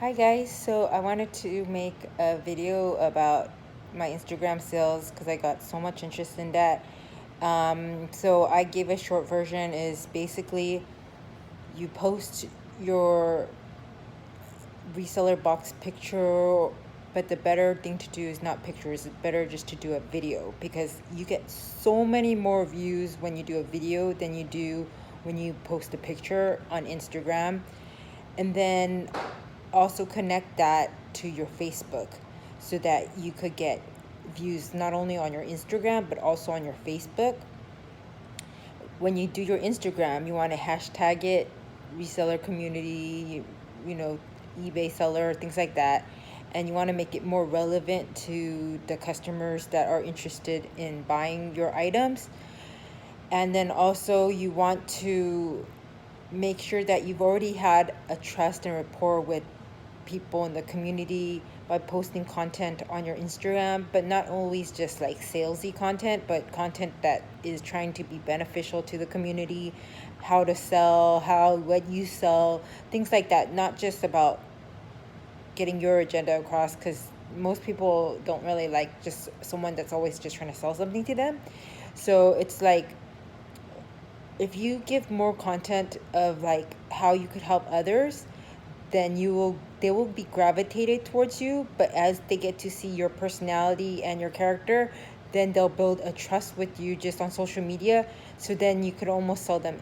Hi guys, so I wanted to make a video about my Instagram sales because I got so much interest in that. So I gave a short version is basically you post your reseller box picture, but the better thing to do is not pictures. It's better just to do a video because you get so many more views when you do a video than you do when you post a picture on Instagram. And then also connect that to your Facebook so that you could get views not only on your Instagram but also on your Facebook. When you do your Instagram, you want to hashtag it reseller community, you know, eBay seller, things like that. And you want to make it more relevant to the customers that are interested in buying your items. And then also you want to make sure that you've already had a trust and rapport with people in the community by posting content on your Instagram, but not always just like salesy content, but content that is trying to be beneficial to the community, how to sell, what you sell, things like that. Not just about getting your agenda across, because most people don't really like just someone that's always just trying to sell something to them. So it's like if you give more content of like how you could help others, then they will be gravitated towards you. But as they get to see your personality and your character, then they'll build a trust with you just on social media. So then you could almost sell them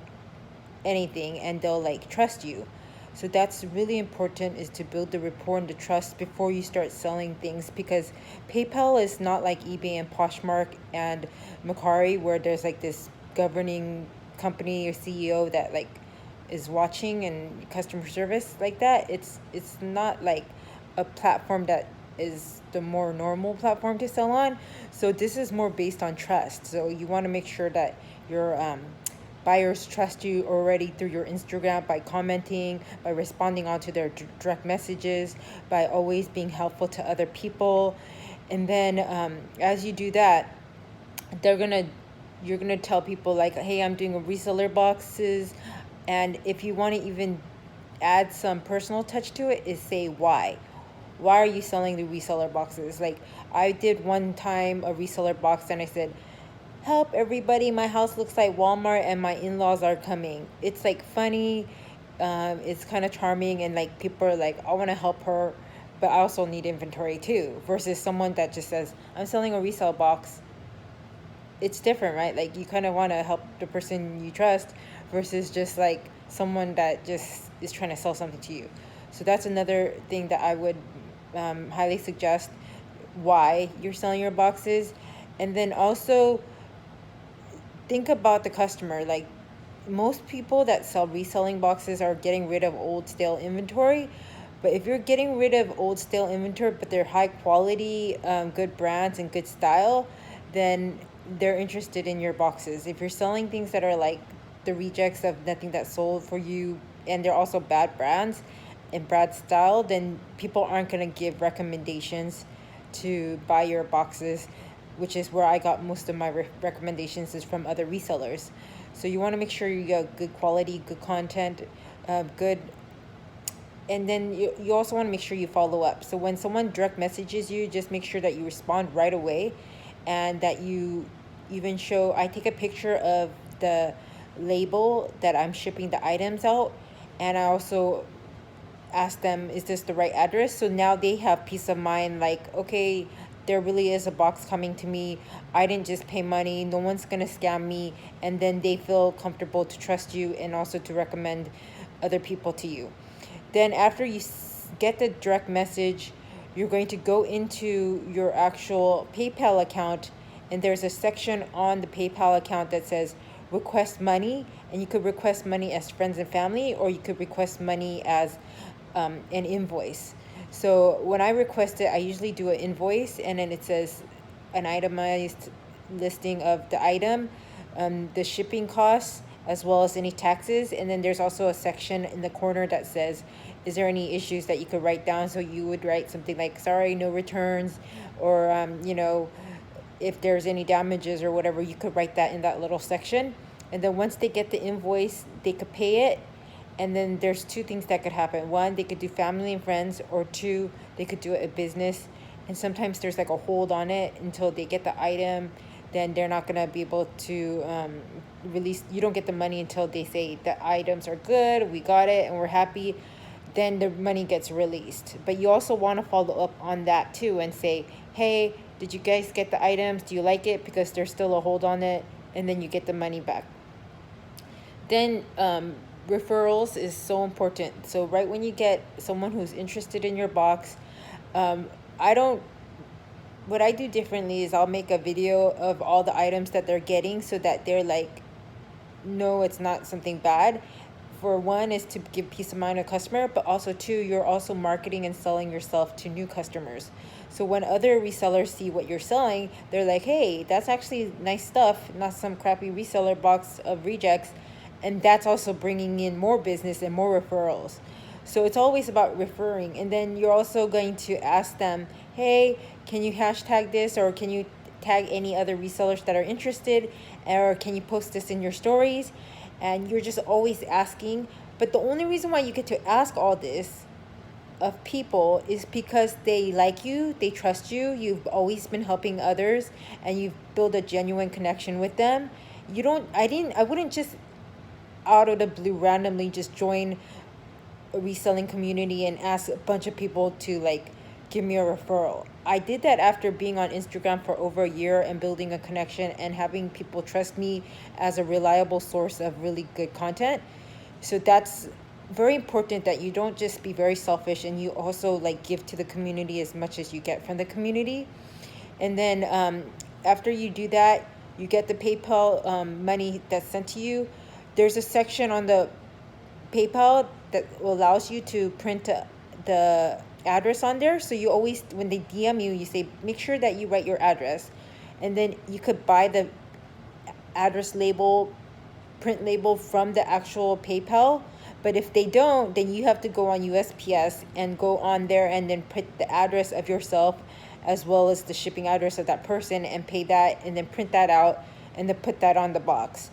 anything and they'll like trust you. So that's really important, is to build the rapport and the trust before you start selling things, because PayPal is not like eBay and Poshmark and Mercari where there's like this governing company or CEO that like is watching and customer service like that. It's not like a platform that is the more normal platform to sell on. So this is more based on trust. So you want to make sure that your buyers trust you already through your Instagram by commenting, by responding onto their direct messages, by always being helpful to other people. And then as you do that, they're gonna you're gonna tell people like, hey, I'm doing a reseller boxes. And if you want to even add some personal touch to it, is say why are you selling the reseller boxes. Like I did one time a reseller box and I said, help everybody, my house looks like Walmart and my in-laws are coming. It's like funny, it's kind of charming, and like people are like, I want to help her, but I also need inventory too, versus someone that just says, I'm selling a resale box. It's different, right? Like you kind of want to help the person you trust versus just like someone that just is trying to sell something to you. So that's another thing that I would highly suggest, why you're selling your boxes. And then also think about the customer. Like most people that sell reselling boxes are getting rid of old stale inventory. But if you're getting rid of old stale inventory but they're high quality, good brands and good style, then they're interested in your boxes. If you're selling things that are like the rejects of nothing that sold for you and they're also bad brands and bad style, then people aren't going to give recommendations to buy your boxes, which is where I got most of my recommendations, is from other resellers. So you want to make sure you got good quality, good content, good. And then you also want to make sure you follow up. So when someone direct messages you, just make sure that you respond right away, and that you even show, I take a picture of the label that I'm shipping the items out, and I also ask them, is this the right address? So now they have peace of mind, like, okay, there really is a box coming to me. I didn't just pay money. No one's going to scam me. And then they feel comfortable to trust you and also to recommend other people to you. Then after you get the direct message, you're going to go into your actual PayPal account, and there's a section on the PayPal account that says request money, and you could request money as friends and family, or you could request money as an invoice. So when I request it, I usually do an invoice, and then it says an itemized listing of the item, the shipping costs, as well as any taxes. And then there's also a section in the corner that says, is there any issues, that you could write down. So you would write something like, sorry, no returns, or, if there's any damages or whatever, you could write that in that little section. And then once they get the invoice, they could pay it, And then there's two things that could happen. One, they could do family and friends, or two, they could do a business. And sometimes there's like a hold on it until they get the item. Then they're not going to be able to release. You don't get the money until they say the items are good, we got it, and we're happy. Then the money gets released. But you also want to follow up on that too and say, hey, did you guys get the items? Do you like it? Because there's still a hold on it. And then you get the money back. Then referrals is so important. So right when you get someone who's interested in your box, I don't, what I do differently is I'll make a video of all the items that they're getting so that they're like, no, it's not something bad. For one is to give peace of mind to customer, but also two, you're also marketing and selling yourself to new customers. So when other resellers see what you're selling, they're like, hey, that's actually nice stuff, not some crappy reseller box of rejects. And that's also bringing in more business and more referrals. So it's always about referring. And then you're also going to ask them, hey, can you hashtag this, or can you tag any other resellers that are interested, or can you post this in your stories? And you're just always asking. But the only reason why you get to ask all this of people is because they like you, they trust you, you've always been helping others, and you've built a genuine connection with them. I wouldn't just out of the blue randomly just join a reselling community and ask a bunch of people to like give me a referral. I did that after being on Instagram for over a year and building a connection and having people trust me as a reliable source of really good content. So that's very important, that you don't just be very selfish, and you also like give to the community as much as you get from the community. And then after you do that, you get the PayPal money that's sent to you. There's a section on the PayPal that allows you to print the address on there. So you always, when they DM you, you say, make sure that you write your address. And then you could buy the address label, print label from the actual PayPal. But if they don't, then you have to go on USPS and go on there and then put the address of yourself as well as the shipping address of that person and pay that, and then print that out and then put that on the box.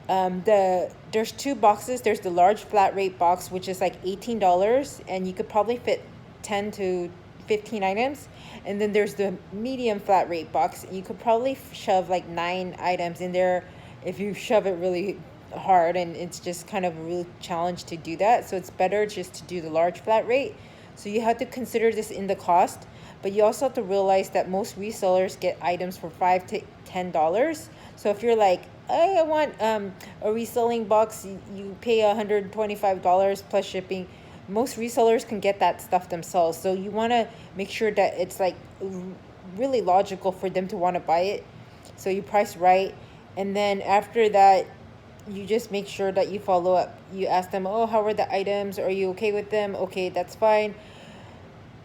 There's two boxes. There's the large flat rate box, which is like $18, and you could probably fit 10 to 15 items. And then there's the medium flat rate box, and you could probably shove like 9 items in there if you shove it really hard, and it's just kind of a real challenge to do that. So it's better just to do the large flat rate. So you have to consider this in the cost, but you also have to realize that most resellers get items for $5 to $10. So if you're like, hey, I want a reselling box, you pay $125 plus shipping. Most resellers can get that stuff themselves. So you want to make sure that it's like really logical for them to want to buy it. So you price right. And then after that, you just make sure that you follow up. You ask them, oh, how are the items? Are you okay with them? Okay, that's fine.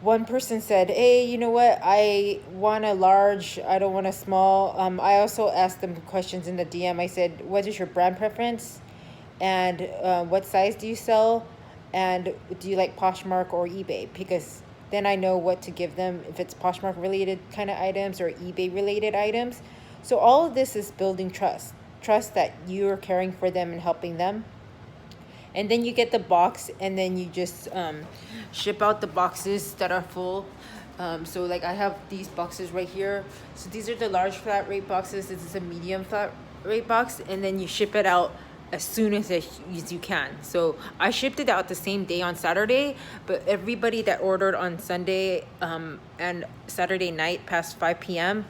One person said, hey, you know what? I want a large, I don't want a small. I also asked them questions in the DM. I said, what is your brand preference? And what size do you sell? And do you like Poshmark or eBay? Because then I know what to give them, if it's Poshmark related kind of items or eBay related items. So all of this is building trust that you're caring for them and helping them. And then you get the box, and then you just ship out the boxes that are full. So like I have these boxes right here. So these are the large flat rate boxes. This is a medium flat rate box, and then you ship it out as soon as you can. So I shipped it out the same day on Saturday, but everybody that ordered on Sunday and Saturday night past 5 p.m.,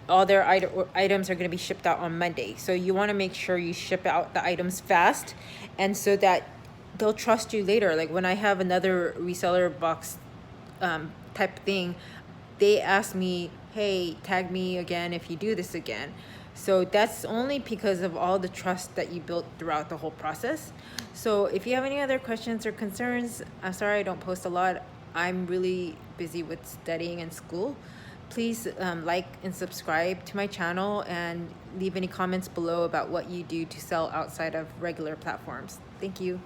all their items are going to be shipped out on Monday. So you want to make sure you ship out the items fast, and so that they'll trust you later. Like when I have another reseller box type thing, they ask me, hey, tag me again if you do this again. So that's only because of all the trust that you built throughout the whole process. So if you have any other questions or concerns, I'm sorry I don't post a lot. I'm really busy with studying and school. Please like and subscribe to my channel, and leave any comments below about what you do to sell outside of regular platforms. Thank you.